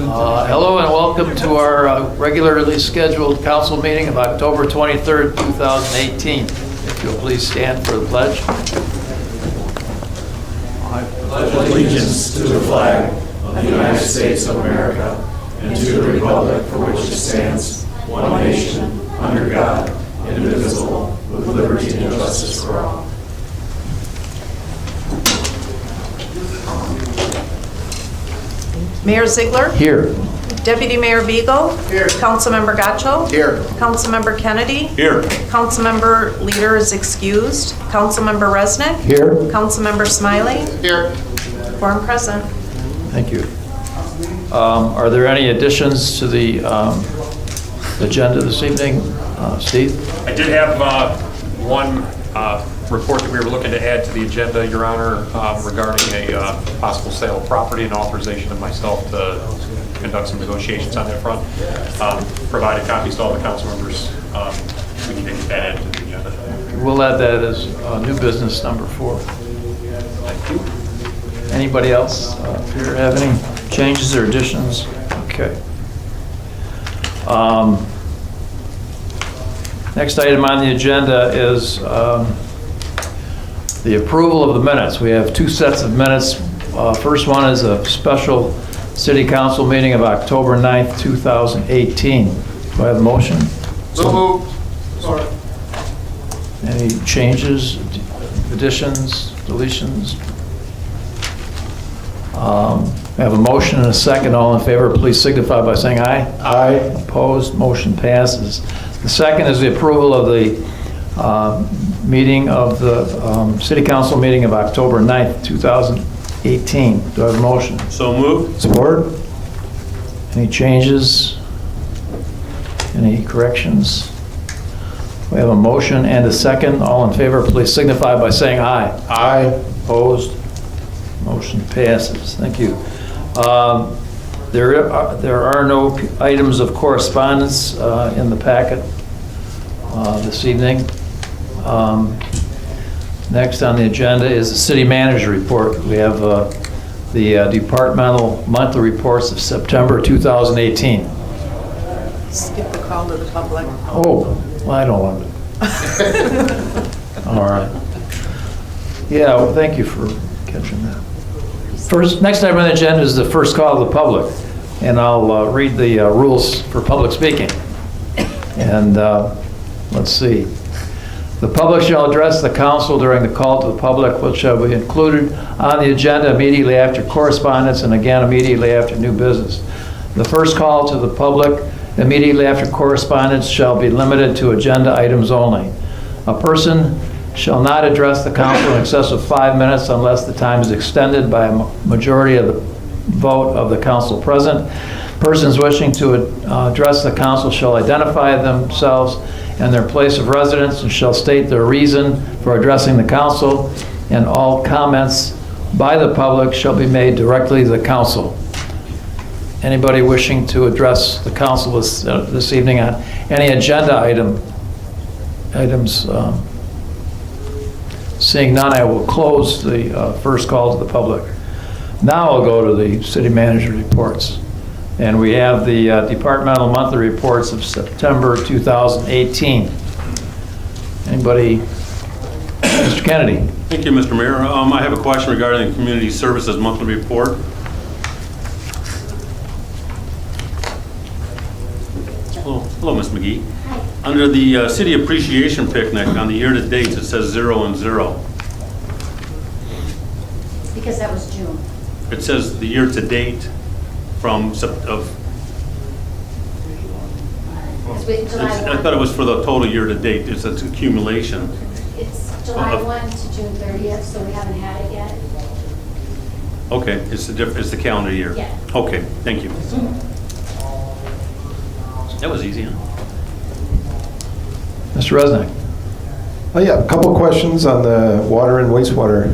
Hello and welcome to our regularly scheduled council meeting of October 23rd, 2018. If you'll please stand for the pledge. I pledge allegiance to the flag of the United States of America and to the republic for which it stands, one nation, under God, indivisible, with liberty and justice for all. Mayor Ziegler. Here. Deputy Mayor Beagle. Here. Councilmember Gacho. Here. Councilmember Kennedy. Here. Councilmember Leader is excused. Councilmember Resnick. Here. Councilmember Smiley. Here. Quorum present. Thank you. Are there any additions to the agenda this evening? Steve? I did have one report that we were looking to add to the agenda, Your Honor, regarding a possible sale of property and authorization of myself to conduct some negotiations on that front. Provided copies to all the council members. We need to get that added to the agenda. We'll add that as new business number 4. Thank you. Anybody else here have any changes or additions? Okay. Next item on the agenda is the approval of the minutes. We have 2 sets of minutes. First one is a special city council meeting of October 9th, 2018. Do I have a motion? So moved. Sorry. Any changes, additions, deletions? We have a motion and a second. All in favor, please signify by saying aye. Aye. Opposed, motion passes. The second is the approval of the meeting of the City Council meeting of October 9th, 2018. Do I have a motion? So moved. Support? Any changes? Any corrections? We have a motion and a second. All in favor, please signify by saying aye. Aye. Opposed? Motion passes. Thank you. There are no items of correspondence in the packet this evening. Next on the agenda is the city manager report. We have the departmental monthly reports of September 2018. Skip the call to the public. Oh, well, I don't want to. All right. Yeah, well, thank you for catching that. Next item on the agenda is the first call to the public, and I'll read the rules for public speaking. And let's see. The public shall address the council during the call to the public, which shall be included on the agenda immediately after correspondence and again immediately after new business. The first call to the public immediately after correspondence shall be limited to agenda items only. A person shall not address the council in excess of 5 minutes unless the time is extended by a majority of the vote of the council present. Persons wishing to address the council shall identify themselves and their place of residence and shall state their reason for addressing the council, and all comments by the public shall be made directly to the council. Anybody wishing to address the council this evening on any agenda items? Seeing none, I will close the first call to the public. Now I'll go to the city manager reports. And we have the departmental monthly reports of September 2018. Anybody? Mr. Kennedy. Thank you, Mr. Mayor. I have a question regarding the Community Services Monthly Report. Hello, Ms. McGee. Hi. Under the City Appreciation Picnic, on the year-to-dates, it says 0 and 0. Because that was June. It says the year-to-date from July 1. I thought it was for the total year-to-date. It's an accumulation. It's July 1 to June 30th, so we haven't had it yet. Okay, it's the calendar year. Yeah. Okay, thank you. That was easy, huh? Mr. Resnick. Oh, yeah, a couple questions on the water and wastewater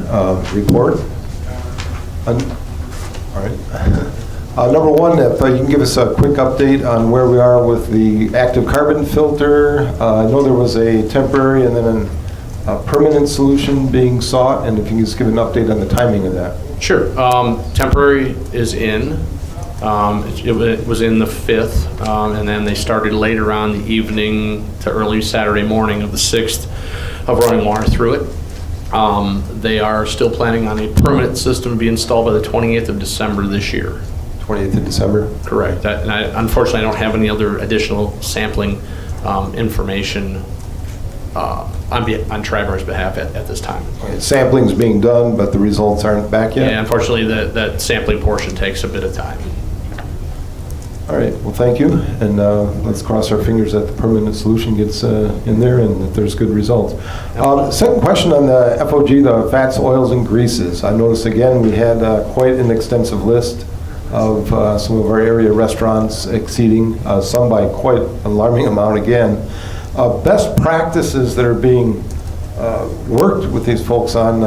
report. All right. Number one, if you can give us a quick update on where we are with the active carbon filter. I know there was a temporary and then a permanent solution being sought, and if you can just give an update on the timing of that. Sure. Temporary is in. It was in the 5th, and then they started later on the evening to early Saturday morning of the 6th of running water through it. They are still planning on a permanent system to be installed by the 28th of December this year. 28th of December? Correct. And unfortunately, I don't have any other additional sampling information on Tri-Bar's behalf at this time. Okay, sampling's being done, but the results aren't back yet? Yeah, unfortunately, that sampling portion takes a bit of time. All right, well, thank you, and let's cross our fingers that the permanent solution gets in there and that there's good results. Second question on the FOG, the fats, oils, and greases. I noticed, again, we had quite an extensive list of some of our area restaurants exceeding, some by quite an alarming amount again. Best practices that are being worked with these folks on,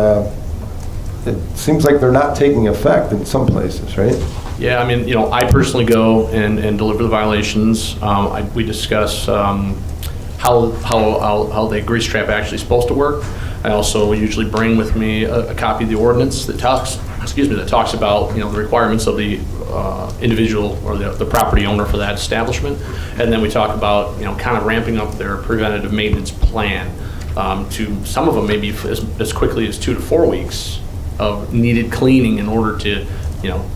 it seems like they're not taking effect in some places, right? Yeah, I mean, I personally go and deliver the violations. We discuss how the grease trap actually is supposed to work. I also usually bring with me a copy of the ordinance that talks about, the requirements of the individual or the property owner for that establishment. And then we talk about, kind of ramping up their preventative maintenance plan to some of them maybe as quickly as 2 to 4 weeks of needed cleaning in order to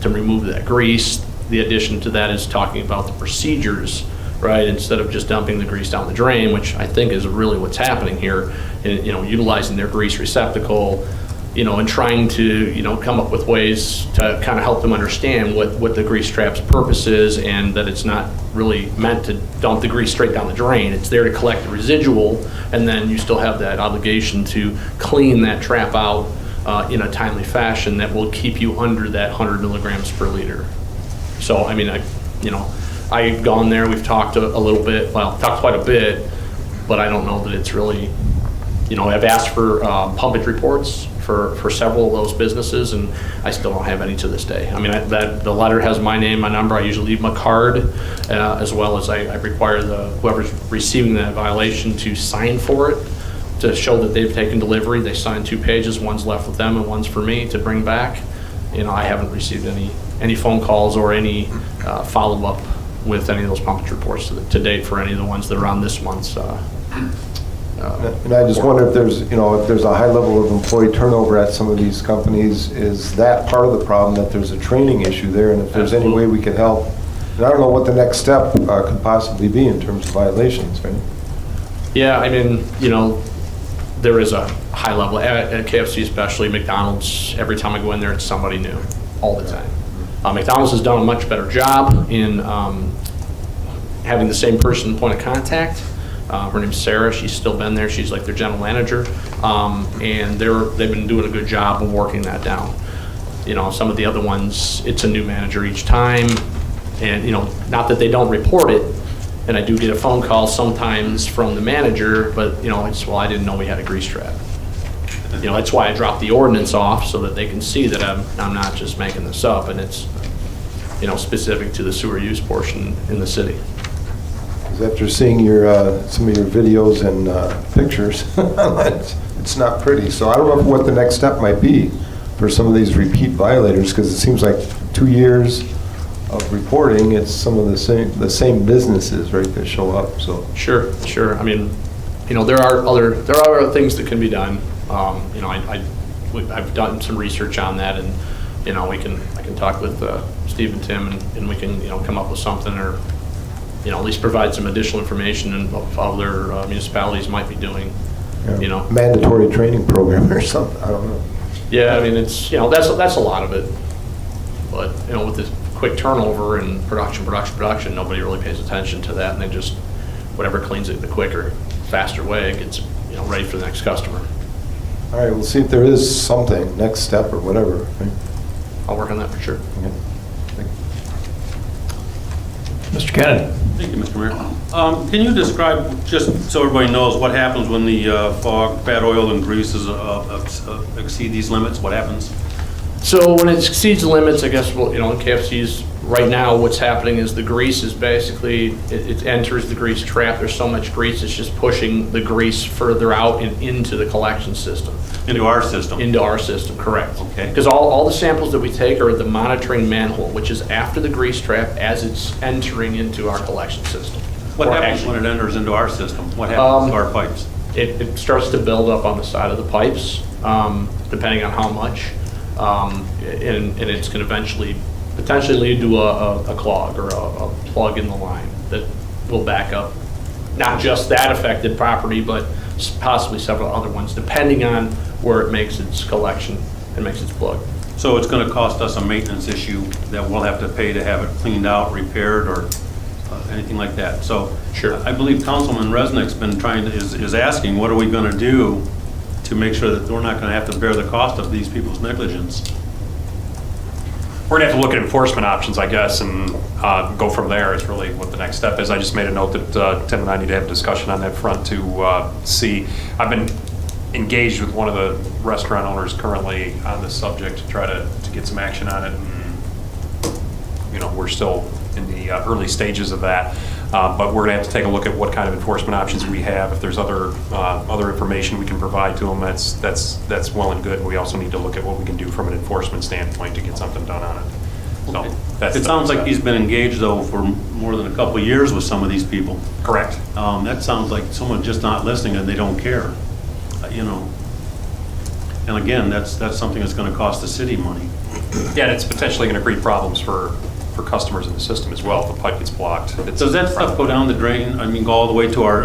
remove that grease. The addition to that is talking about the procedures, right? Instead of just dumping the grease down the drain, which I think is really what's happening here, utilizing their grease receptacle, and trying to, come up with ways to kind of help them understand what the grease trap's purpose is, and that it's not really meant to dump the grease straight down the drain. It's there to collect the residual, and then you still have that obligation to clean that trap out in a timely fashion that will keep you under that 100 milligrams per liter. So, I mean, I've gone there, we've talked a little bit, talked quite a bit, but I don't know that it's really, I've asked for pumpage reports for several of those businesses, and I still don't have any to this day. I mean, the letter has my name, my number. I usually leave my card, as well as I require whoever's receiving that violation to sign for it, to show that they've taken delivery. They sign 2 pages, one's left with them and one's for me to bring back. I haven't received any phone calls or any follow-up with any of those pumpage reports to date for any of the ones that are on this month's. And I just wonder if there's, if there's a high level of employee turnover at some of these companies, is that part of the problem, that there's a training issue there, and if there's any way we could help? And I don't know what the next step could possibly be in terms of violations, right? Yeah, I mean, there is a high level, at KFC especially, McDonald's, every time I go in there, it's somebody new, all the time. McDonald's has done a much better job in having the same person point of contact. Her name's Sarah, she's still been there, she's like their general manager, and they've been doing a good job of working that down. Some of the other ones, it's a new manager each time, and not that they don't report it, and I do get a phone call sometimes from the manager, but it's, well, I didn't know we had a grease trap. That's why I dropped the ordinance off, so that they can see that I'm not just making this up, and it's specific to the sewer use portion in the city. After seeing some of your videos and pictures, it's not pretty. So I don't know what the next step might be for some of these repeat violators, because it seems like 2 years of reporting, it's some of the same businesses, right, that show up. So Sure. I mean, there are other things that can be done. I've done some research on that, and I can talk with Steve and Tim, and we can come up with something, or at least provide some additional information of how other municipalities might be doing. Mandatory training program or something. I don't know. Yeah, I mean, it's that's a lot of it, but with this quick turnover and production, nobody really pays attention to that, and they just whatever cleans it the quicker, faster way, it gets ready for the next customer. All right, we'll see if there is something, next step or whatever. Right? I'll work on that for sure. Okay. Mr. Kennedy. Thank you, Mr. Mayor. Can you describe, just so everybody knows, what happens when the fog, fat, oil, and greases exceed these limits? What happens? So when it exceeds the limits, I guess, in KFC's Right now, what's happening is the grease is basically, it enters the grease trap. There's so much grease, it's just pushing the grease further out and into the collection system. Into our system? Into our system, correct. Okay. Because all the samples that we take are at the monitoring manhole, which is after the grease trap as it's entering into our collection system. What Or happens actually- when it enters into our system? What happens to our pipes? It starts to build up on the side of the pipes, depending on how much. And it's going to eventually, potentially lead to a clog or a plug in the line that will back up not just that affected property, but possibly several other ones, depending on where it makes its collection and makes its plug. So it's going to cost us a maintenance issue that we'll have to pay to have it cleaned out, repaired, or anything like that. So Sure. I believe Councilman Resnick's been is asking, what are we going to do to make sure that we're not going to have to bear the cost of these people's negligence? We're gonna have to look at enforcement options, I guess, and go from there is really what the next step is. I just made a note that Tim and I need to have a discussion on that front to see. I've been engaged with one of the restaurant owners currently on this subject to try to get some action on it. And, you know, we're still in the early stages of that. But we're gonna have to take a look at what kind of enforcement options we have. If there's other information we can provide to them, that's well and good. We also need to look at what we can do from an enforcement standpoint to get something done on it. So that's It sounds like he's been engaged, though, for more than a couple of years with some of these people. correct. That sounds like someone just not listening and they don't care, you know. And again, that's something that's going to cost the city money. Yeah, and it's potentially going to create problems for customers in the system as well if the pipe gets blocked. Does that stuff go down the drain? I mean, go all the way to our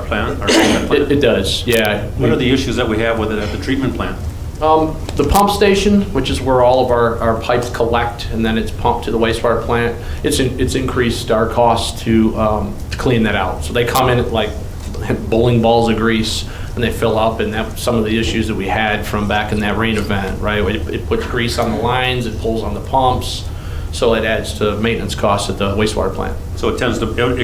plant? Our treatment plant? It does, yeah. What are the issues that we have with it at the treatment plant? The pump station, which is where all of our pipes collect, and then it's pumped to the wastewater plant, it's increased our cost to clean that out. So they come in like bowling balls of grease, and they fill up, and that's some of the issues that we had from back in that rain event, right? It puts grease on the lines, it pulls on the pumps, so it adds to maintenance costs at the wastewater plant. So it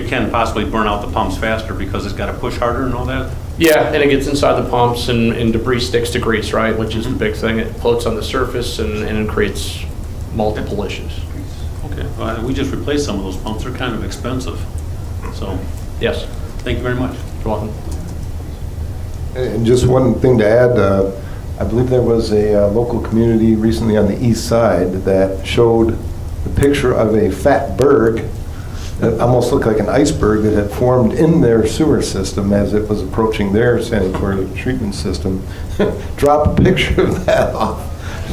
can possibly burn out the pumps faster because it's got to push harder and all that? Yeah, and it gets inside the pumps, and debris sticks to grease, right? Which is the big thing. It floats on the surface and it creates multiple issues. Okay, well, we just replaced some of those pumps. They're kind of expensive. So, Yes, thank you very much. you're welcome. And just one thing to add, I believe there was a local community recently on the east side that showed the picture of a fat berg that almost looked like an iceberg that had formed in their sewer system as it was approaching their sanitary treatment system. Drop a picture of that off.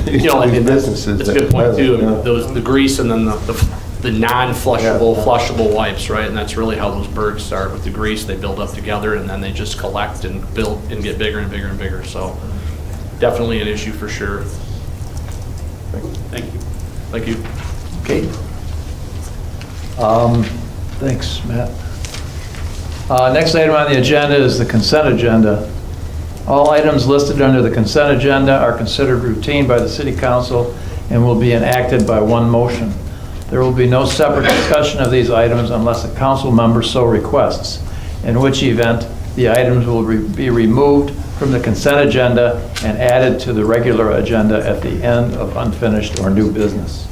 You know, and these that's businesses a that good point too. pilot, yeah. The grease and then the non-flushable, Yeah. flushable wipes, right? And that's really how those bergs start with the grease. They build up together and then they just collect and build and get bigger and bigger and bigger. So definitely an issue for sure. Thank you. Thank you. Okay. Thanks, Matt. Next item on the agenda is the consent agenda. All items listed under the consent agenda are considered routine by the city council and will be enacted by one motion. There will be no separate discussion of these items unless a council member so requests, in which event the items will be removed from the consent agenda and added to the regular agenda at the end of unfinished or new business.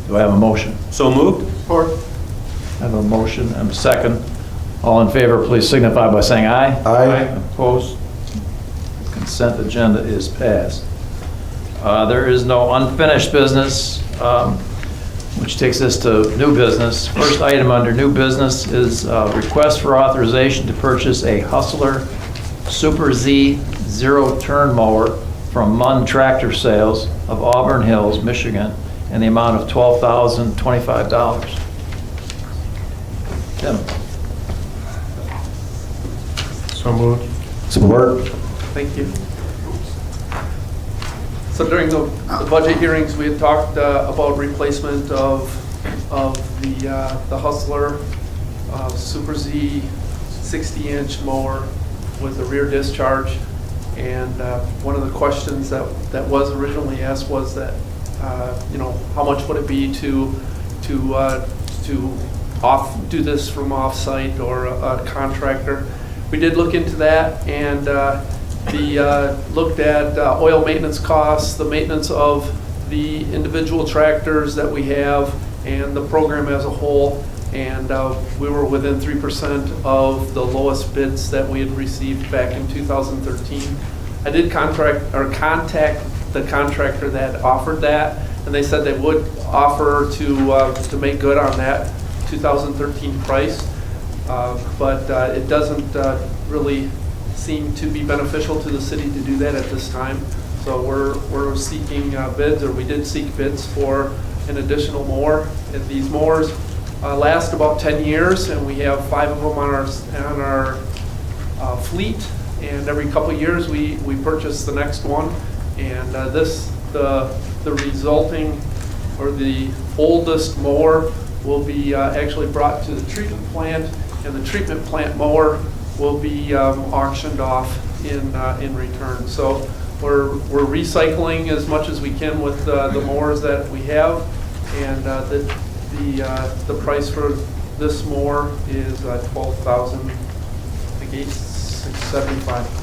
Do I have a motion? So moved? I have a motion and a second. All in favor, please signify by saying aye. Aye. Opposed? Consent agenda is passed. There is no unfinished business, which takes us to new business. First item under new business is request for authorization to purchase a Hustler Super Z zero-turn mower from Munn Tractor Sales of Auburn Hills, Michigan, in the amount of $12,025. Tim? So moved. Support. Thank you. So during the budget hearings, we had talked about replacement of the Hustler Super Z 60-inch mower with a rear discharge. And one of the questions that was originally asked was that, how much would it be to do this from off-site or a contractor? We did look into that and looked at oil maintenance costs, the maintenance of the individual tractors that we have, and the program as a whole. And we were within 3% of the lowest bids that we had received back in 2013. I did contact the contractor that offered that, and they said they would offer to make good on that 2013 price. But it doesn't really seem to be beneficial to the city to do that at this time. So we're seeking bids, or we did seek bids for an additional mower. And these mowers last about 10 years, and we have 5 of them on our fleet. And every couple of years, we purchase the next one. And the resulting, or the oldest mower will be actually brought to the treatment plant, and the treatment plant mower will be auctioned off in return. So we're recycling as much as we can with the mowers that we have, and the price for this mower is $12,675.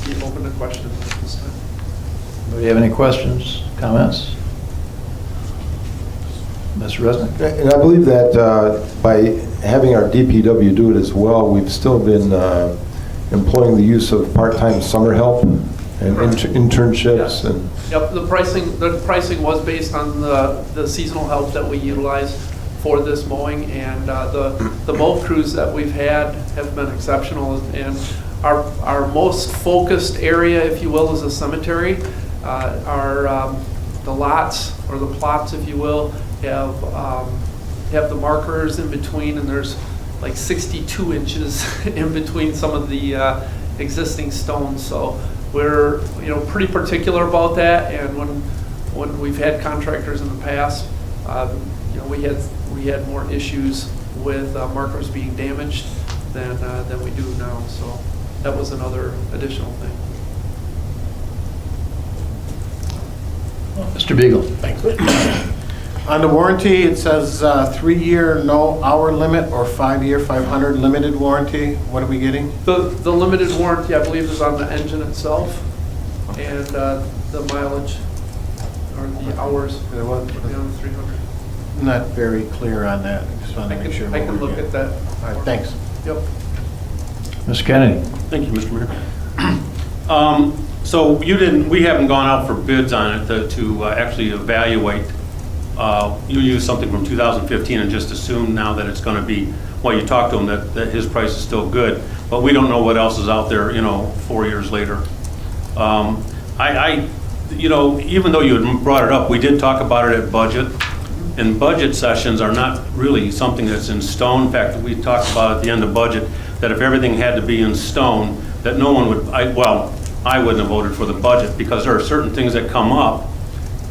Be open to questions at this time. Do you have any questions, comments? Mr. Resnick? And I believe that by having our DPW do it as well, we've still been employing the use of part-time summer help and internships and... Yep, the pricing was based on the seasonal help that we utilize for this mowing, and the mow crews that we've had have been exceptional. And our most focused area, if you will, is the cemetery. The lots, or the plots, if you will, have the markers in between, and there's like 62 inches in between some of the existing stones. So we're pretty particular about that, and when we've had contractors in the past, we had more issues with markers being damaged than we do now. So that was another additional thing. Mr. Beagle? On the warranty, it says 3-year no hour limit or 5-year 500 limited warranty. What are we getting? The limited warranty, I believe, is on the engine itself, and the mileage, or the hours, beyond 300. Not very clear on that. I just wanted to make sure. I can look at that. All right, thanks. Yep. Mr. Kennedy? Thank you, Mr. Mayor. So we haven't gone out for bids on it to actually evaluate. You used something from 2015 and just assume now that it's going to be, well, you talked to him that his price is still good, but we don't know what else is out there, 4 years later. Even though you had brought it up, we did talk about it at budget, and budget sessions are not really something that's in stone. In fact, we talked about at the end of budget that if everything had to be in stone, that no one would, I wouldn't have voted for the budget, because there are certain things that come up,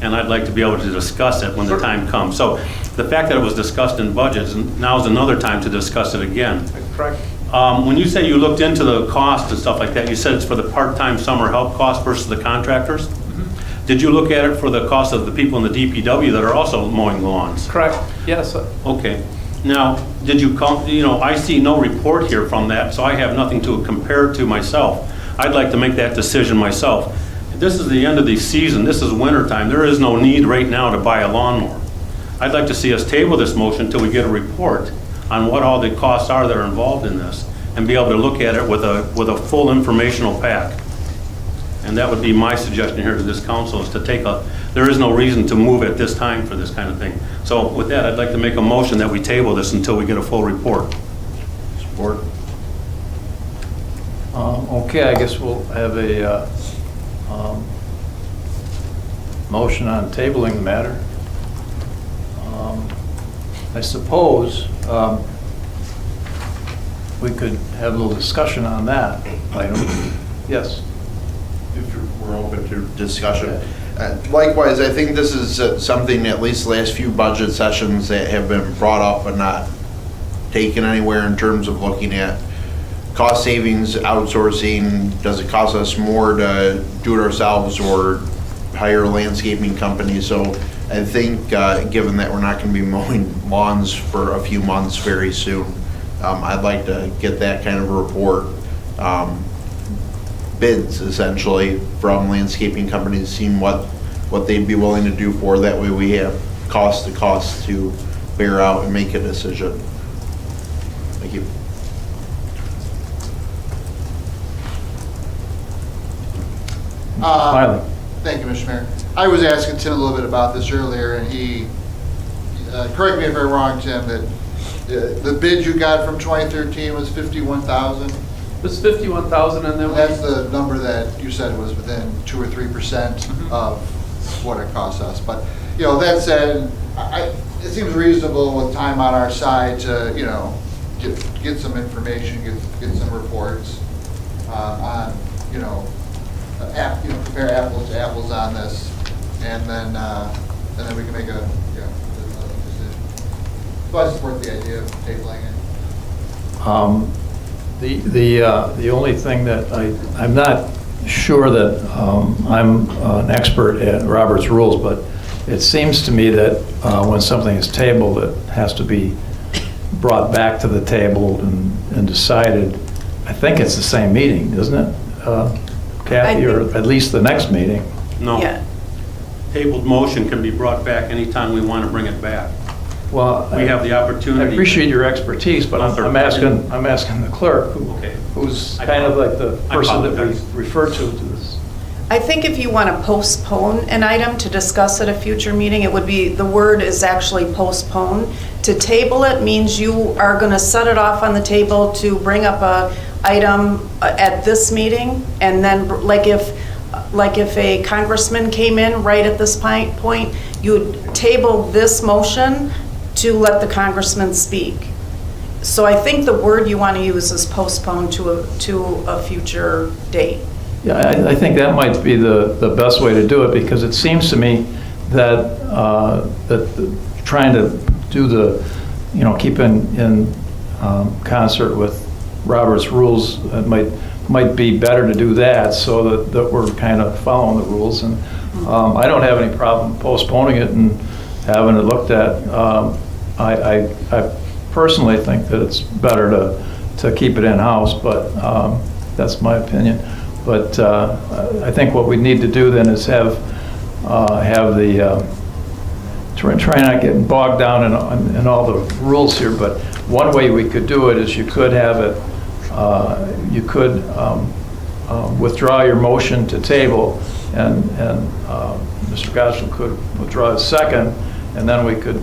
and I'd like to be able to discuss it when the time comes. So the fact that it was discussed in budgets, now is another time to discuss it again. Correct. When you say you looked into the cost and stuff like that, you said it's for the part-time summer help cost versus the contractors? Mm-hmm. Did you look at it for the cost of the people in the DPW that are also mowing lawns? Correct, yes. Okay. Now, did you come, I see no report here from that, so I have nothing to compare to myself. I'd like to make that decision myself. This is the end of the season. This is winter time. There is no need right now to buy a lawnmower. I'd like to see us table this motion until we get a report on what all the costs are that are involved in this, and be able to look at it with a full informational pack. And that would be my suggestion here to this council, is to there is no reason to move at this time for this kind of thing. So with that, I'd like to make a motion that we table this until we get a full report. Support. Okay, I guess we'll have a motion on tabling the matter. I suppose we could have a little discussion on that item. Yes. If we're open to discussion. Likewise, I think this is something, at least the last few budget sessions, that have been brought up but not taken anywhere in terms of looking at cost savings, outsourcing. Does it cost us more to do it ourselves or hire landscaping companies? So I think given that we're not going to be mowing lawns for a few months very soon, I'd like to get that kind of a report. Bids essentially from landscaping companies, seeing what they'd be willing to do for. That way we have cost to cost to bear out and make a decision. Thank you. Smiley. Thank you, Mr. Mayor. I was asking Tim a little bit about this earlier, and he, correct me if I'm wrong, Tim, that the bid you got from 2013 was 51,000? It was 51,000 and then That's the number that you said was within 2 or 3% of what it cost us. But, you know, that said, it seems reasonable with time on our side to, you know, get some information, get some reports on, you know, compare apples to apples on this, and then we can make a decision. So I support the idea of tabling it. The only thing that I'm not sure that I'm an expert at Robert's rules, but it seems to me that when something is tabled, it has to be brought back to the table and decided. I think it's the same meeting, isn't it, Kathy, or at least the next meeting? No. Yeah. Tabled motion can be brought back anytime we want to bring it back. Well, We have the I opportunity. appreciate your expertise, but I'm asking the clerk, Okay. who's kind of like the I person that we apologize. refer to this. I think if you want to postpone an item to discuss at a future meeting, it would be, the word is actually postpone. To table it means you are going to set it off on the table to bring up a item at this meeting, and then like if a congressman came in right at this point, you would table this motion to let the congressman speak. So I think the word you want to use is postpone to a future date. Yeah, I think that might be the best way to do it, because it seems to me that, trying to do the, you know, keep in concert with Robert's rules, it might be better to do that, so that we're kind of following the rules. And I don't have any problem postponing it and having it looked at. I personally think that it's better to keep it in-house, but that's my opinion. But I think what we need to do then is have the, try not getting bogged down in all the rules here, but one way we could do it is you could have it, you could withdraw your motion to table, and Mr. Gottschall could withdraw his second, and then we could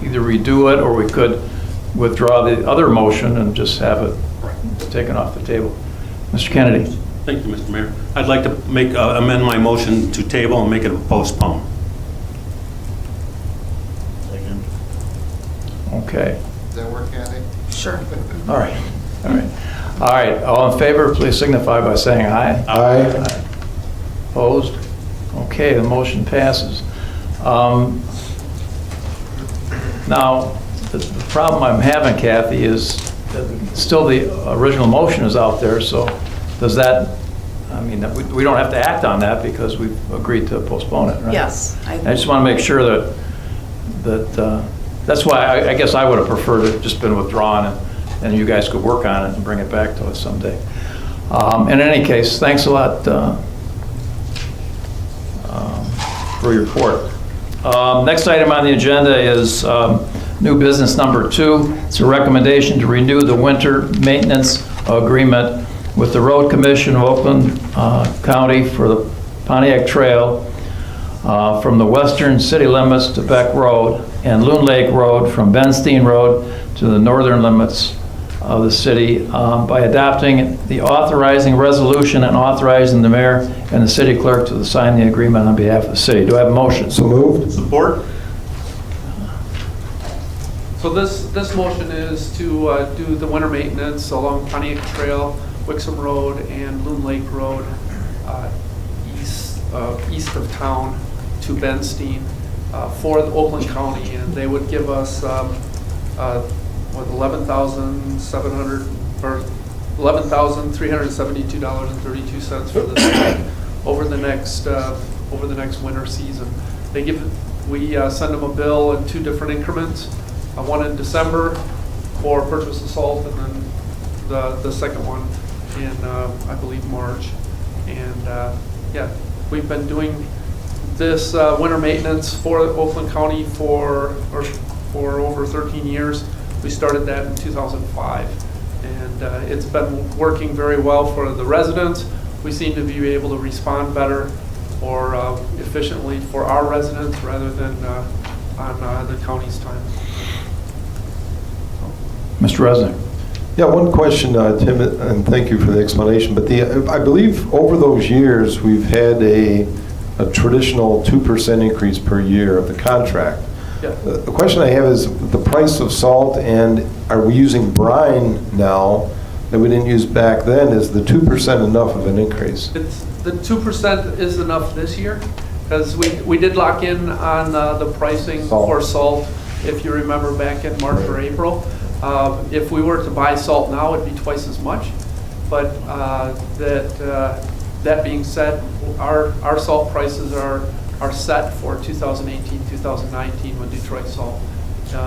either redo it, or we could withdraw the other motion and just have it taken off the table. Mr. Kennedy. Thank you, Mr. Mayor. I'd like to amend my motion to table and make it a postpone. Okay. Does that work, Kathy? Sure. All right. All right. All in favor, please signify by saying aye. Aye. Opposed? Okay, the motion passes. Now, the problem I'm having, Kathy, is that still the original motion is out there, so does that, I mean, we don't have to act on that because we've agreed to postpone it, right? Yes. I just want to make sure that that's why I guess I would have preferred it just been withdrawn, and you guys could work on it and bring it back to us someday. In any case, thanks a lot for your report. Next item on the agenda is new business number 2. It's a recommendation to renew the winter maintenance agreement with the Road Commission of Oakland County for the Pontiac Trail from the western city limits to Beck Road and Loon Lake Road from Benstein Road to the northern limits of the city by adopting the authorizing resolution and authorizing the mayor and the city clerk to sign the agreement on behalf of the city. Do I have a motion? So moved. Support? So this motion is to do the winter maintenance along Pontiac Trail, Wixom Road, and Loon Lake Road, east of town to Benstein for the Oakland County, and they would give us $11,700 or $11,372.32 for this over the next winter season. We send them a bill in 2 different increments. One in December for purchase of salt, and then the second one in I believe March. And yeah, we've been doing this winter maintenance for Oakland County for over 13 years. We started that in 2005, and it's been working very well for the residents. We seem to be able to respond better or efficiently for our residents rather than on the county's time. Mr. Resnick? Yeah, one question, Tim, and thank you for the explanation, but I believe over those years, we've had a traditional 2% increase per year of the contract. Yeah. The question I have is the price of salt, and are we using brine now that we didn't use back then? Is the 2% enough of an increase? The 2% is enough this year, because we did lock in on the pricing for salt, if you remember back in March or April. If we were to buy salt now, it'd be twice as much. But that being said, our salt prices are set for 2018, 2019 with Detroit Salt.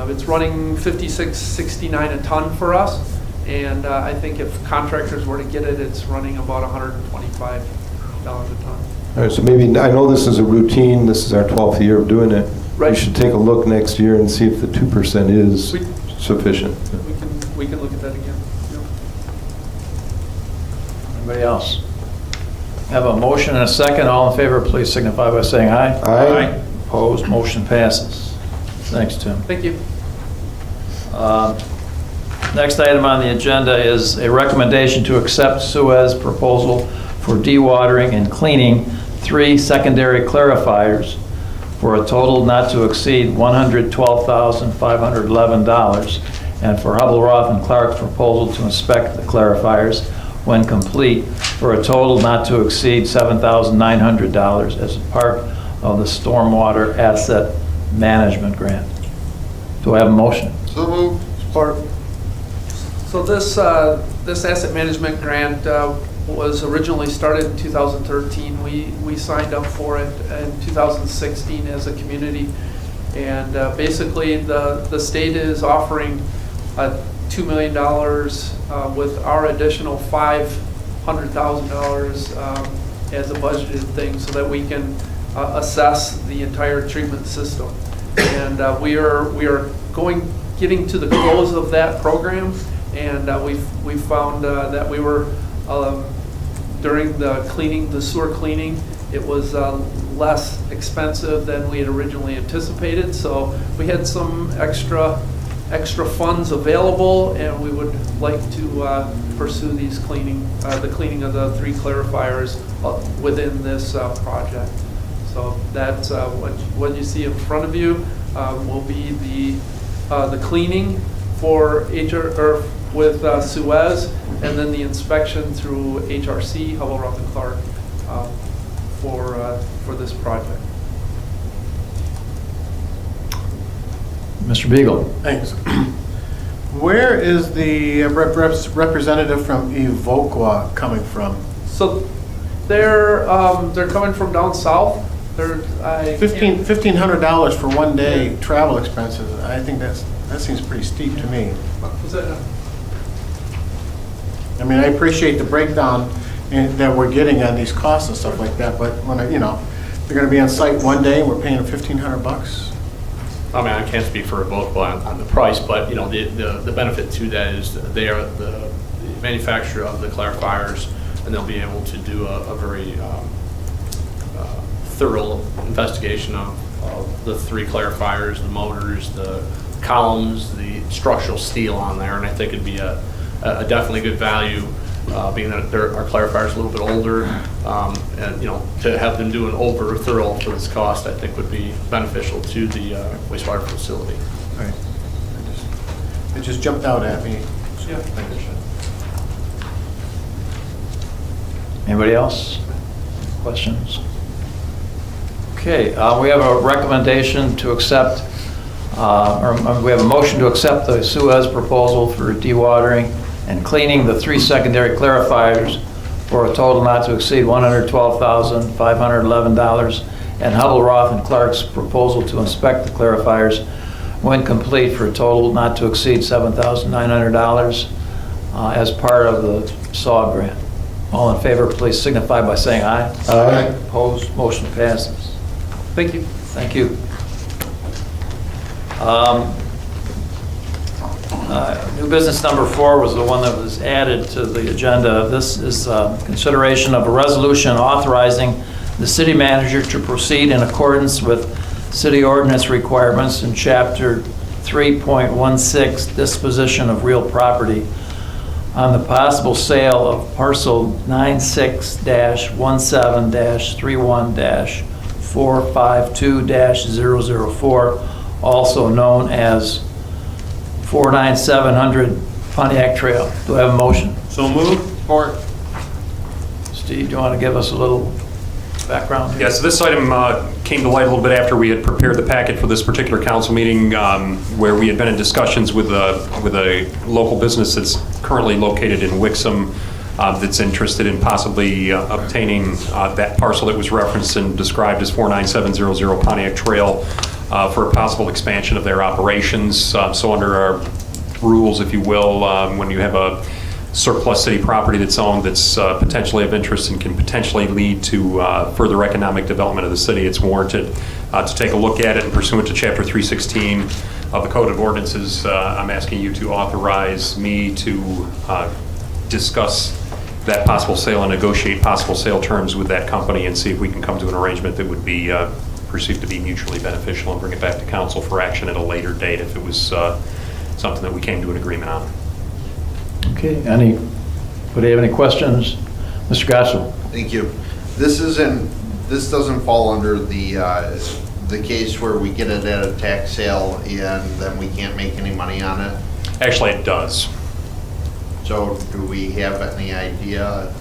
It's running $56.69 a ton for us, and I think if contractors were to get it, it's running about $125 a ton. All right, so maybe, I know this is a routine, this is our 12th year of doing it. Right. We should take a look next year and see if the 2% is sufficient. We can look at that again. Yeah. Anybody else? Have a motion and a second. All in favor, please signify by saying aye. Aye. Opposed, motion passes. Thanks, Tim. Thank you. Next item on the agenda is a recommendation to accept Suez proposal for dewatering and cleaning 3 secondary clarifiers for a total not to exceed $112,511, and for Hubble, Roth, and Clark's proposal to inspect the clarifiers when complete for a total not to exceed $7,900 as a part of the Stormwater Asset Management Grant. Do I have a motion? So moved. Support. So this asset management grant was originally started in 2013. We signed up for it in 2016 as a community, and basically the state is offering $2 million with our additional $500,000 as a budgeted thing, so that we can assess the entire treatment system. And we are getting to the close of that program, and we've found that we were during the sewer cleaning, it was less expensive than we had originally anticipated. So we had some extra funds available, and we would like to pursue these the cleaning of the 3 clarifiers within this project. So that's what you see in front of you will be the cleaning for with Suez, and then the inspection through HRC, Hubble, Roth, and Clark, for this project. Mr. Beagle. Thanks. Where is the representative from Evoqua coming from? So they're coming from down south. $1,500 for one day travel expenses. I think that seems pretty steep to me. Was that I mean, I appreciate the breakdown that we're getting on these costs and stuff like that, but when they're going to be on site one day and we're paying them $1,500. I mean, I can't speak for Evoqua on the price, but the benefit to that is they are the manufacturer of the clarifiers, and they'll be able to do a very thorough investigation of the 3 clarifiers, the motors, the columns, the structural steel on there, and I think it'd be a definitely good value, being that our clarifiers are a little bit older, and to have them do an over thorough for this cost, I think would be beneficial to the wastewater facility. All right. It just jumped out at me. Yeah. Anybody else? Questions? Okay, we have a recommendation to accept, we have a motion to accept the Suez proposal for dewatering and cleaning the 3 secondary clarifiers for a total not to exceed $112,511, and Hubble, Roth, and Clark's proposal to inspect the clarifiers when complete for a total not to exceed $7,900 as part of the SAW grant. All in favor, please signify by saying aye. Aye. Opposed, motion passes. Thank you. Thank you. New business number 4 was the one that was added to the agenda. This is consideration of a resolution authorizing the city manager to proceed in accordance with city ordinance requirements in Chapter 3.16, disposition of real property, on the possible sale of parcel 96-17-31-452-004, also known as 49700 Pontiac Trail. Do I have a motion? So moved. Support. Steve, do you want to give us a little background here? Yes, this item came to light a little bit after we had prepared the packet for this particular council meeting, where we had been in discussions with a local business that's currently located in Wixom, that's interested in possibly obtaining that parcel that was referenced and described as 49700 Pontiac Trail for a possible expansion of their operations. So under our rules, if you will, when you have a surplus city property that's owned that's potentially of interest and can potentially lead to further economic development of the city, it's warranted to take a look at it. And pursuant to Chapter 316 of the Code of Ordinances, I'm asking you to authorize me to discuss that possible sale and negotiate possible sale terms with that company and see if we can come to an arrangement that would be perceived to be mutually beneficial and bring it back to council for action at a later date if it was something that we came to an agreement on. Okay, anybody have any questions? Mr. Gossel? Thank you. This doesn't fall under the case where we get it at a tax sale and then we can't make any money on it. Actually, it does. So do we have any idea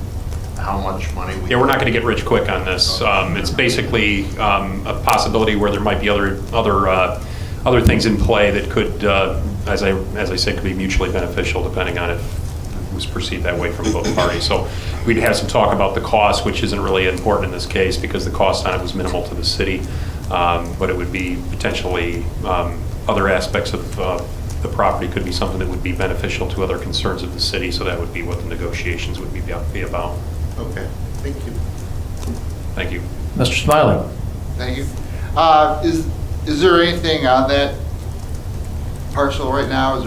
how much money we? Yeah, we're not going to get rich quick on this. It's basically a possibility where there might be other things in play that could, as I said, could be mutually beneficial depending on if it was perceived that way from both parties. So we'd have some talk about the cost, which isn't really important in this case because the cost on it was minimal to the city, but it would be potentially other aspects of the property could be something that would be beneficial to other concerns of the city. So that would be what the negotiations would be about. Okay, thank you. Thank you. Mr. Smiley? Thank you. Is there anything on that parcel right now?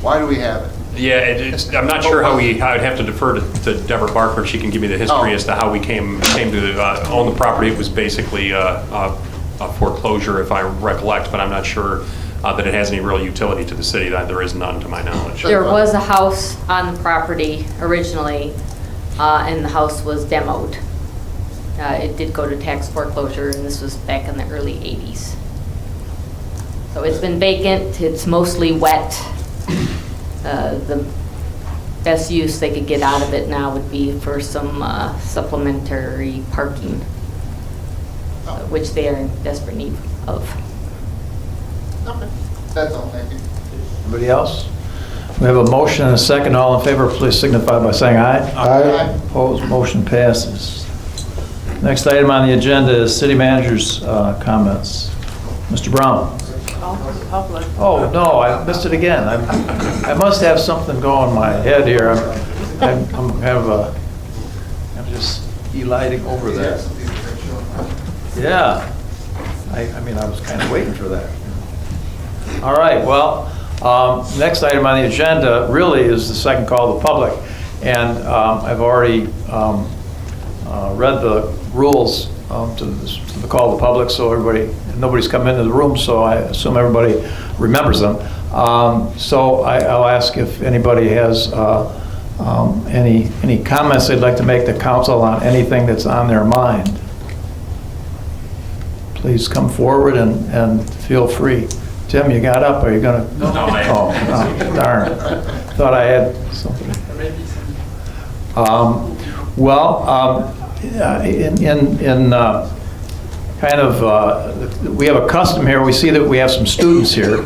Why do we have it? Yeah, I'm not sure how I'd have to defer to Deborah Barker if she can give me the history as to how we came to own the property. It was basically a foreclosure, if I recollect, but I'm not sure that it has any real utility to the city. That there is none to my knowledge. There was a house on the property originally, and the house was demoed. It did go to tax foreclosure, and this was back in the early 80s. So it's been vacant, it's mostly wet. The best use they could get out of it now would be for some supplementary parking, which they are in desperate need of. Okay, that's all, thank you. Anybody else? We have a motion and a second. All in favor, please signify by saying aye. Aye. Opposed, motion passes. Next item on the agenda is city manager's comments. Mr. Brown? Call for the public. Oh, no, I missed it again. I must have something going in my head here. I'm just eliding over that. Yeah. I mean, I was kind of waiting for that. All right, well, next item on the agenda really is the second call to the public. And I've already read the rules to the call to the public, so nobody's come into the room, so I assume everybody remembers them. So I'll ask if anybody has any comments they'd like to make to council on anything that's on their mind. Please come forward and feel free. Tim, you got up? Are you going to? No, I haven't. Oh, no, darn. Thought I had something. We have a custom here. We see that we have some students here,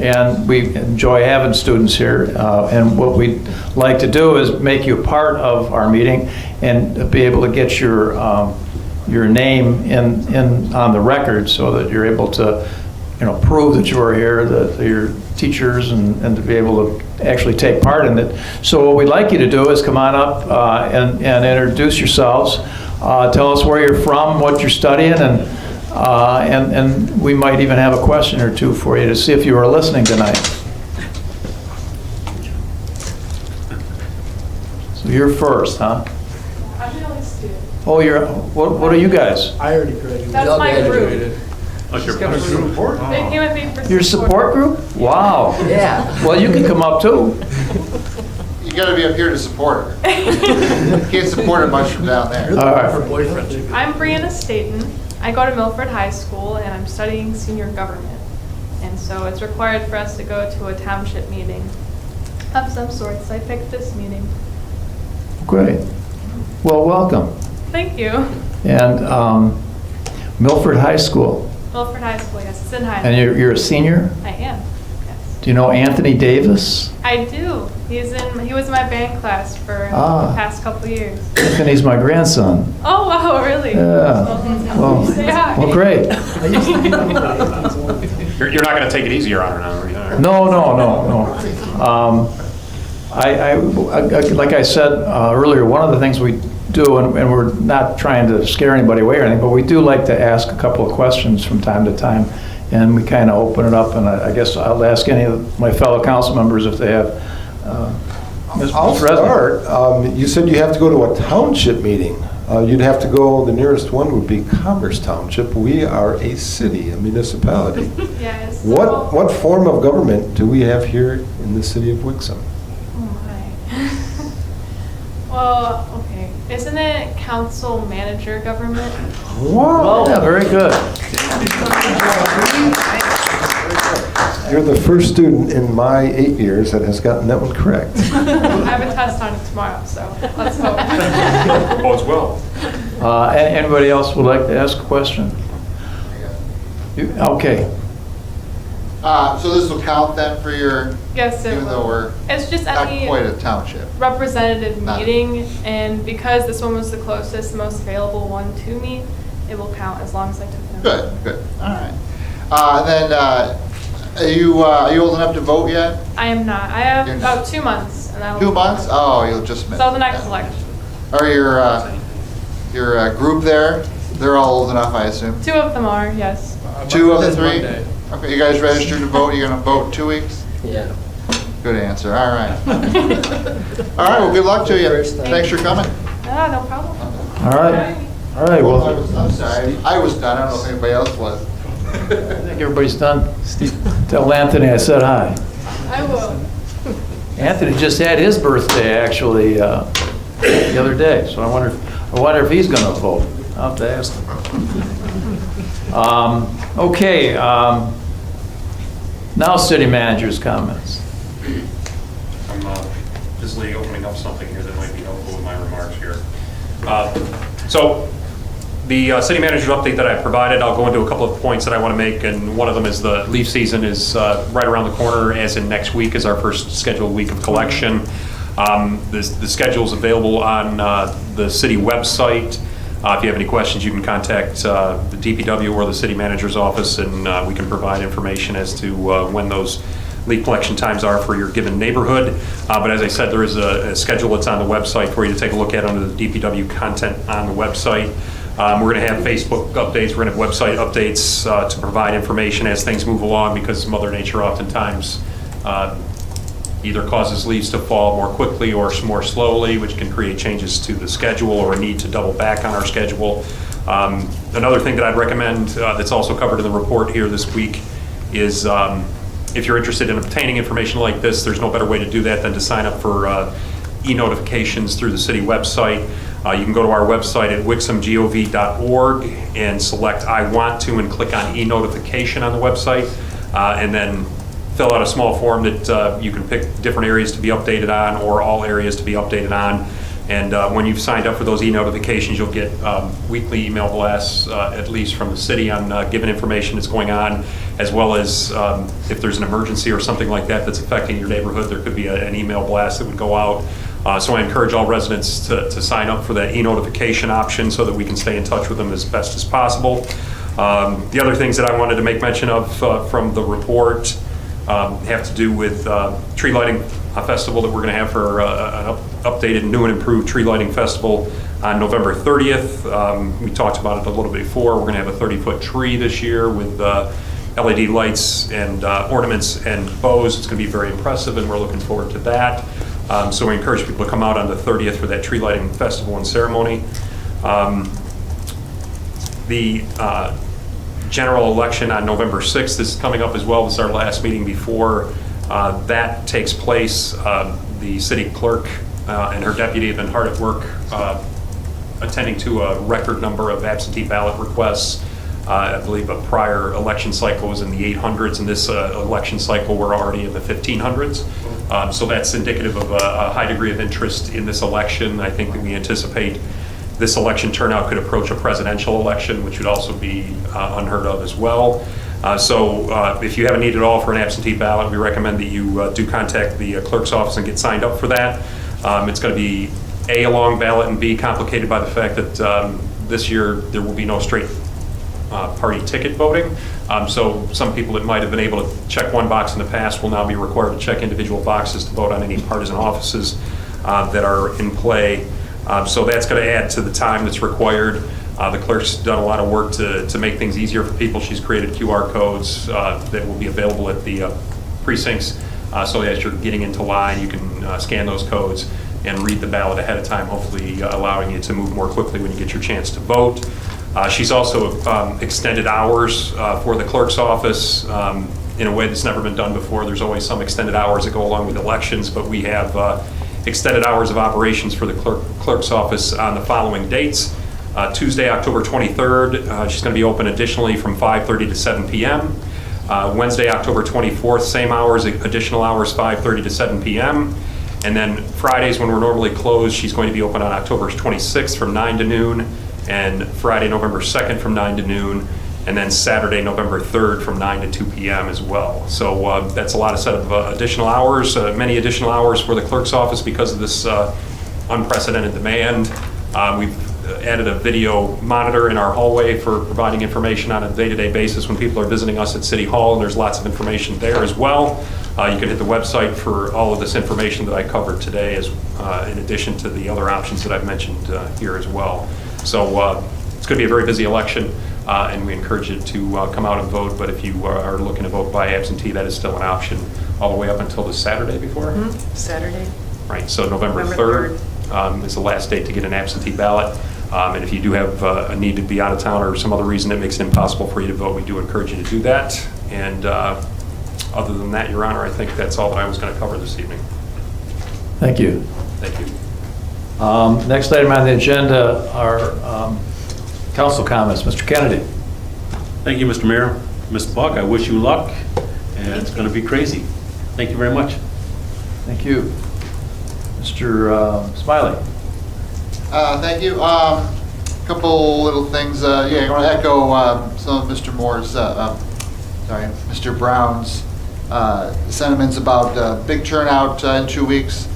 and we enjoy having students here. And what we'd like to do is make you a part of our meeting and be able to get your name in on the record so that you're able to, prove that you are here, that your teachers, and to be able to actually take part in it. So what we'd like you to do is come on up and introduce yourselves. Tell us where you're from, what you're studying, and we might even have a question or two for you to see if you are listening tonight. So you're first, huh? I'm the only student. Oh, what are you guys? I already graduated. That's my group. What's your Got a group. They came with me for Your support group? Wow. Yeah. Well, you can come up too. You gotta be up here to support her. Can't support her much from down there. All right. I'm Brianna Staten. I go to Milford High School and I'm studying senior government. And so it's required for us to go to a township meeting of some sort, so I picked this meeting. Great. Well, welcome. Thank you. And Milford High School. Milford High School, yes, it's in Highland. And you're a senior? I am, yes. Do you know Anthony Davis? I do. He was in my band class for Ah. the past couple years. Anthony's my grandson. Oh, wow, really? Yeah. Well, Say hi. well, great. You're not going to take it easy, Your Honor, now, are you? No. Like I said earlier, one of the things we do, and we're not trying to scare anybody away or anything, but we do like to ask a couple of questions from time to time, and we kind of open it up, and I guess I'll ask any of my fellow council members if they have. I'll start. You said you have to go to a township meeting. You'd have to go, the nearest one would be Commerce Township. We are a city, a municipality. Yes. What form of government do we have here in the city of Wixom? Oh my. Well, okay. Isn't it council manager government? Wow. Yeah, very good. You're the first student in my 8 years that has gotten that one correct. I have a test on it tomorrow, so let's hope. Bodes well. Anybody else would like to ask a question? Okay. So this will count then for your, Yes, it even though will. we're It's just not any quite a township. representative Not- meeting, and because this one was the closest, the most available one to me, it will count as long as I took them. Good, all right. And then, are you old enough to vote yet? I am not. I have You're about 2 months, and I will. 2 months? Oh, you'll just miss. So the next it. election. Are your group there, they're all old enough, I assume? 2 of them are, yes. 2 of the This 3? Monday. Okay, you guys registered to vote, you're gonna vote 2 weeks? Yeah. Good answer, all right. All right, well, good luck to you. Thanks for coming. Ah, no problem. All right. All right, well, I'm sorry, I was done, I don't know if anybody else was. I think everybody's done. Tell Anthony I said hi. I will. Anthony just had his birthday, actually, the other day, so I wonder if he's going to vote. I'll have to ask him. Okay, now city manager's comments. I'm busily opening up something here that might be helpful with my remarks here. So the city manager's update that I provided, I'll go into a couple of points that I want to make, and one of them is the leaf season is right around the corner, as in next week is our first scheduled week of collection. The schedule is available on the city website. If you have any questions, you can contact the DPW or the city manager's office, and we can provide information as to when those leaf collection times are for your given neighborhood. But as I said, there is a schedule that's on the website for you to take a look at under the DPW content on the website. We're going to have Facebook updates, we're going to have website updates to provide information as things move along, because Mother Nature oftentimes either causes leaves to fall more quickly or more slowly, which can create changes to the schedule or a need to double back on our schedule. Another thing that I'd recommend that's also covered in the report here this week is if you're interested in obtaining information like this, there's no better way to do that than to sign up for e-notifications through the city website. You can go to our website at wixomgov.org and select I want to and click on e-notification on the website, and then fill out a small form that you can pick different areas to be updated on or all areas to be updated on. And when you've signed up for those e-notifications, you'll get weekly email blasts, at least from the city, on given information that's going on, as well as if there's an emergency or something like that that's affecting your neighborhood, there could be an email blast that would go out. So I encourage all residents to sign up for that e-notification option so that we can stay in touch with them as best as possible. The other things that I wanted to make mention of from the report have to do with tree lighting festival that we're going to have for an updated, new and improved tree lighting festival On November 30th, we talked about it a little bit before, we're going to have a 30-foot tree this year with LED lights and ornaments and bows. It's going to be very impressive, and we're looking forward to that. So we encourage people to come out on the 30th for that tree lighting festival and ceremony. The general election on November 6th is coming up as well. This is our last meeting before that takes place. The city clerk and her deputy have been hard at work attending to a record number of absentee ballot requests. I believe a prior election cycle was in the 800s, and this election cycle we're already in the 1500s. So that's indicative of a high degree of interest in this election. I think that we anticipate this election turnout could approach a presidential election, which would also be unheard of as well. So if you have a need at all for an absentee ballot, we recommend that you do contact the clerk's office and get signed up for that. It's going to be A, a long ballot, and B, complicated by the fact that this year there will be no straight party ticket voting. So some people that might have been able to check one box in the past will now be required to check individual boxes to vote on any partisan offices that are in play. So that's going to add to the time that's required. The clerk's done a lot of work to make things easier for people. She's created QR codes that will be available at the precincts. So as you're getting into line, you can scan those codes and read the ballot ahead of time, hopefully allowing you to move more quickly when you get your chance to vote. She's also extended hours for the clerk's office in a way that's never been done before. There's always some extended hours that go along with elections, but we have extended hours of operations for the clerk's office on the following dates. Tuesday, October 23rd, she's going to be open additionally from 5:30 to 7 p.m. Wednesday, October 24th, same hours, additional hours, 5:30 to 7 p.m. And then Fridays, when we're normally closed, she's going to be open on October 26th from 9 to noon, and Friday, November 2nd from 9 to noon, and then Saturday, November 3rd from 9 to 2 p.m. as well. So that's a lot of set of additional hours, many additional hours for the clerk's office because of this unprecedented demand. We've added a video monitor in our hallway for providing information on a day-to-day basis when people are visiting us at City Hall, and there's lots of information there as well. You can hit the website for all of this information that I covered today, as in addition to the other options that I've mentioned here as well. So it's going to be a very busy election, and we encourage you to come out and vote. But if you are looking to vote by absentee, that is still an option all the way up until the Saturday before? Mm-hmm. Saturday. Right, so November 3rd is the last date to get an absentee ballot. And if you do have a need to be out of town or some other reason that makes it impossible for you to vote, we do encourage you to do that. And other than that, Your Honor, I think that's all that I was going to cover this evening. Thank you. Thank you. Next item on the agenda are council comments. Mr. Kennedy. Thank you, Mr. Mayor. Ms. Buck, I wish you luck, and it's going to be crazy. Thank you very much. Thank you. Mr. Smiley. Thank you. Couple little things. Yeah, I want to echo some of Mr. Mr. Brown's sentiments about big turnout in 2 weeks.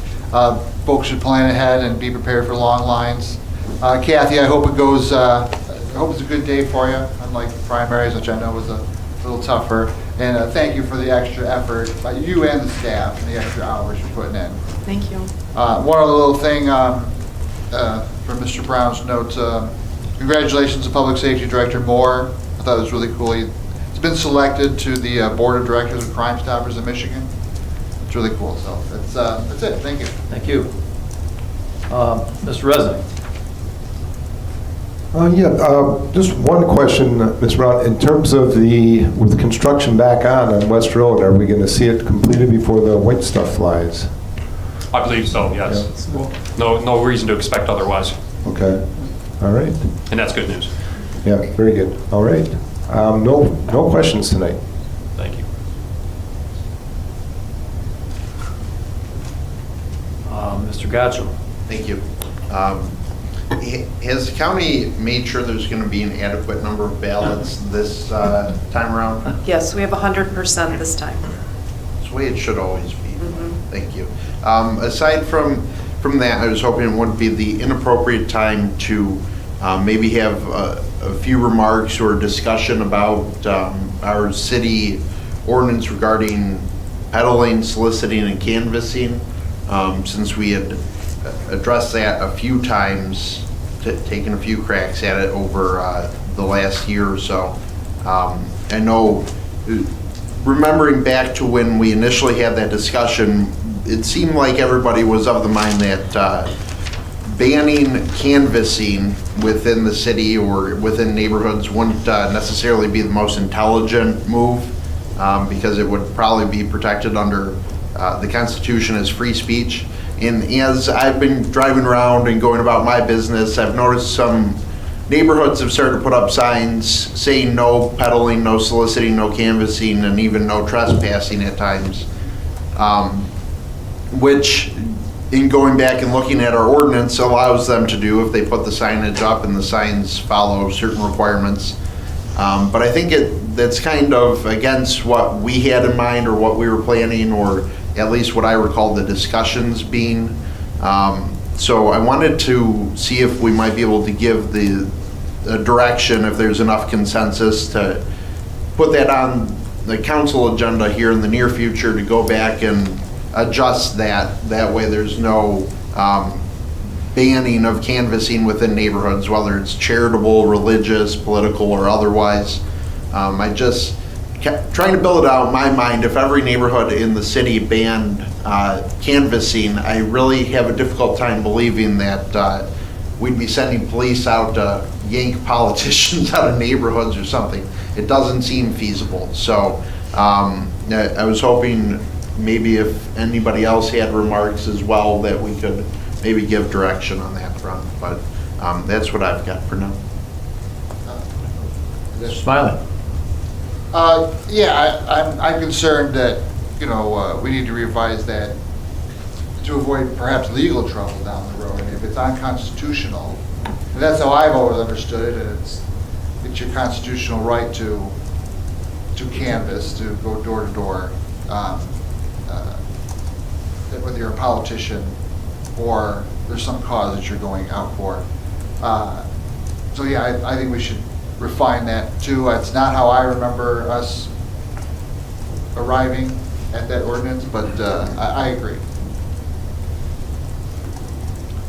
Folks should plan ahead and be prepared for long lines. Kathy, I hope it goes. I hope it's a good day for you, unlike the primaries, which I know was a little tougher. And thank you for the extra effort by you and the staff and the extra hours you're putting in. Thank you. One other little thing from Mr. Brown's notes. Congratulations to Public Safety Director Moore. I thought it was really cool. He's been selected to the Board of Directors of Crime Stoppers of Michigan. It's really cool. So that's it. Thank you. Thank you. Mr. Resnick. Just one question, Ms. Brown. In terms of with construction back on West Road, are we going to see it completed before the white stuff flies? I believe so, yes. Yeah. No reason to expect otherwise. Okay. All right. And that's good news. Yeah, very good. All right. No questions tonight. Thank you. Mr. Gatchell. Thank you. Has the county made sure there's going to be an adequate number of ballots this time around? Yes, we have 100% this time. It's the way it should always be. Mm-hmm. Thank you. Aside from that, I was hoping it wouldn't be the inappropriate time to maybe have a few remarks or discussion about our city ordinance regarding peddling, soliciting, and canvassing, since we had addressed that a few times taken a few cracks at it over the last year or so. I know, remembering back to when we initially had that discussion, it seemed like everybody was of the mind that banning canvassing within the city or within neighborhoods wouldn't necessarily be the most intelligent move, because it would probably be protected under the Constitution as free speech. And as I've been driving around and going about my business, I've noticed some neighborhoods have started to put up signs saying no peddling, no soliciting, no canvassing, and even no trespassing at times. Which, in going back and looking at our ordinance, allows them to do if they put the signage up and the signs follow certain requirements. But I think that's kind of against what we had in mind or what we were planning, or at least what I recall the discussions being. So I wanted to see if we might be able to give the direction, if there's enough consensus, to put that on the council agenda here in the near future to go back and adjust that. That way there's no banning of canvassing within neighborhoods, whether it's charitable, religious, political, or otherwise. I just kept trying to build it out in my mind. If every neighborhood in the city banned canvassing, I really have a difficult time believing that we'd be sending police out to yank politicians out of neighborhoods or something. It doesn't seem feasible. So I was hoping maybe if anybody else had remarks as well, that we could maybe give direction on that front. But that's what I've got for now. Smiley. Yeah, I'm concerned that, we need to revise that to avoid perhaps legal trouble down the road. And if it's unconstitutional, and that's how I've always understood it, and it's your constitutional right to canvass, to go door to door, whether you're a politician or there's some cause that you're going out for. So yeah, I think we should refine that too. It's not how I remember us arriving at that ordinance, but I agree.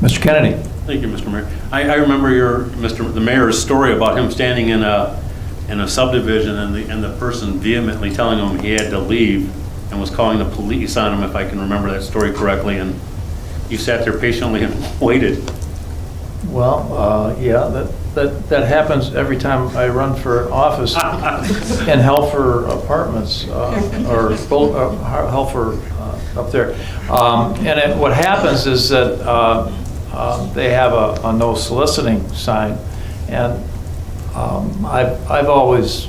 Mr. Kennedy. Thank you, Mr. Mayor. I remember the mayor's story about him standing in a subdivision and the person vehemently telling him he had to leave and was calling the police on him, if I can remember that story correctly, and you sat there patiently and waited. Well, yeah, that happens every time I run for office in Helfer Apartments, or Helfer up there. And what happens is that they have a no soliciting sign, and I've always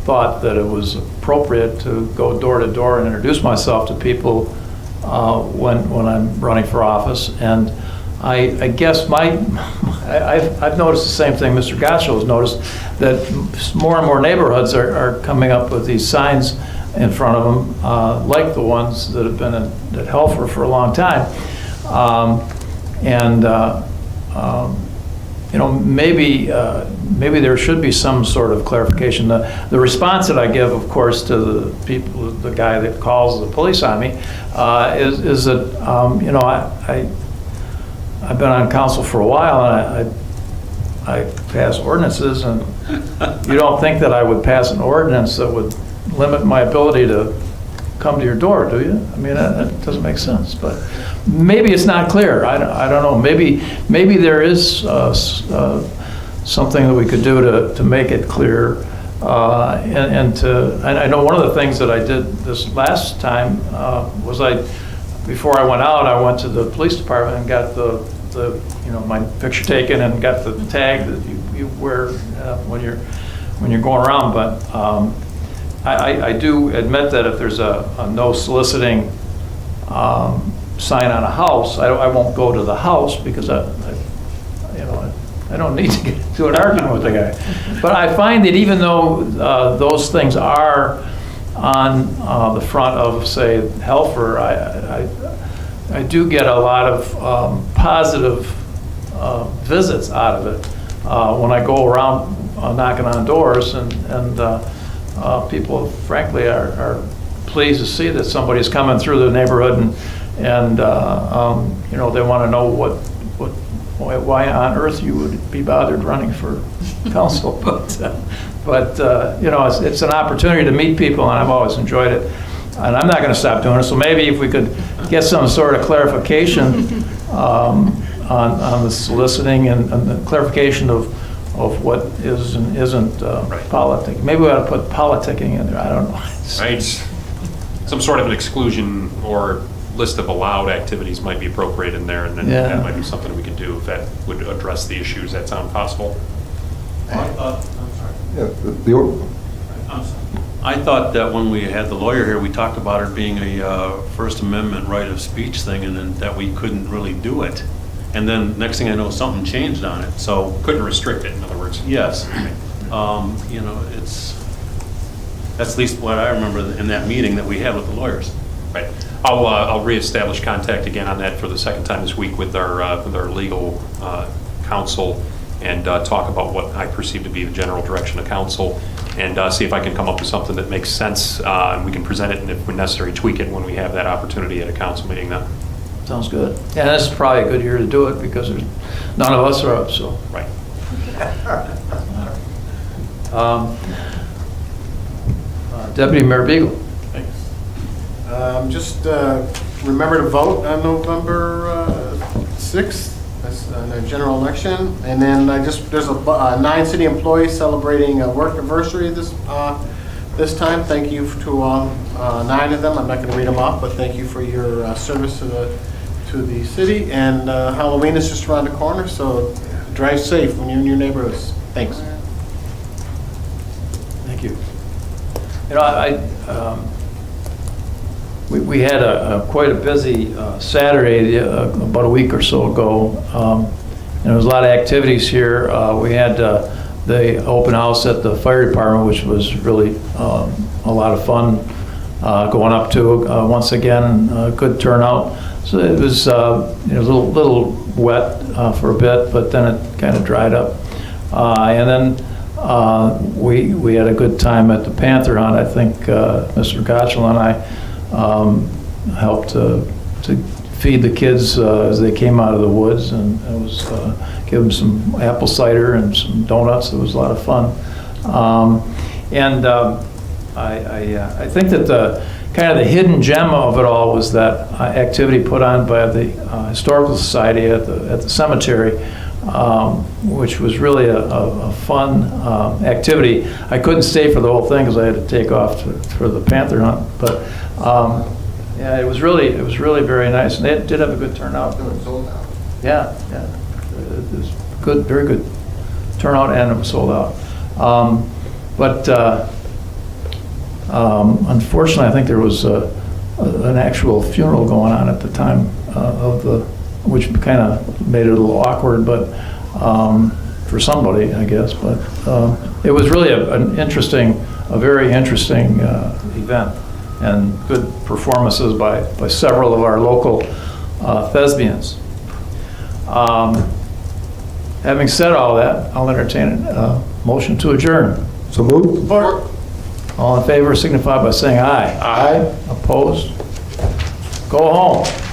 thought that it was appropriate to go door to door and introduce myself to people when I'm running for office. And I guess I've noticed the same thing Mr. Gotchel has noticed, that more and more neighborhoods are coming up with these signs in front of them, like the ones that have been at Helfer for a long time. Maybe there should be some sort of clarification. The response that I give, of course, to the people, the guy that calls the police on me, is that I've been on council for a while, and I pass ordinances, and you don't think that I would pass an ordinance that would limit my ability to come to your door, do you? I mean, that doesn't make sense. But maybe it's not clear. I don't know. Maybe there is something that we could do to make it clear. And I know one of the things that I did this last time was before I went out, I went to the police department and got my picture taken and got the tag that you wear when you're going around. But I do admit that if there's a no soliciting sign on a house, I won't go to the house, because I don't need to get into an argument with the guy. But I find that even though those things are on the front of, say, Helfer, I do get a lot of positive visits out of it when I go around knocking on doors, and people, frankly, are pleased to see that somebody's coming through the neighborhood, and they want to know what why on earth you would be bothered running for council, but you know, it's an opportunity to meet people, and I've always enjoyed it. And I'm not going to stop doing it, so maybe if we could get some sort of clarification on the soliciting and the clarification of what is and isn't politic. Maybe we ought to put politicking in there, I don't know. Right. Some sort of an exclusion or list of allowed activities might be appropriate in there, and then Yeah. that might be something we could do if that would address the issues. That sound possible? I'm sorry. Yeah, I thought that when we had the lawyer here, we talked about it being a First Amendment right of speech thing, and then that we couldn't really do it. And then next thing I know, something changed on it, so. Couldn't restrict it, in other words. Yes. You know, that's at least what I remember in that meeting that we had with the lawyers. Right. I'll reestablish contact again on that for the second time this week with our legal counsel and talk about what I perceive to be the general direction of council and see if I can come up with something that makes sense and we can present it and if necessary tweak it when we have that opportunity at a council meeting then. Sounds good. Yeah, this is probably a good year to do it because none of us are up, so. Right. Deputy Mayor Beagle. Just remember to vote on November 6th, that's the general election. And then there's 9 city employees celebrating a work anniversary this time. Thank you to all 9 of them. I'm not going to read them off, but thank you for your service to the city. And Halloween is just around the corner, so drive safe when you're in your neighborhoods. Thanks. Thank you. You know, we had quite a busy Saturday about a week or so ago. And there was a lot of activities here. We had the open house at the fire department, which was really a lot of fun going up to. Once again, good turnout. So it was a little wet for a bit, but then it kind of dried up. And then we had a good time at the Panther Hunt. I think Mr. Gottschall and I helped to feed the kids as they came out of the woods, and it was give them some apple cider and some donuts. It was a lot of fun. I think that the kind of the hidden gem of it all was that activity put on by the Historical Society at the cemetery, which was really a fun activity. I couldn't stay for the whole thing because I had to take off for the Panther Hunt, but yeah, it was really very nice, and they did have a good turnout. It was sold out. Yeah, it was good, very good turnout, and it was sold out. But unfortunately, I think there was an actual funeral going on at the time which kind of made it a little awkward, but for somebody, I guess. But it was really a very interesting event, and good performances by several of our local thespians. Having said all that, I'll entertain a motion to adjourn. So moved. All in favor signify by saying aye. Aye. Opposed? Go home.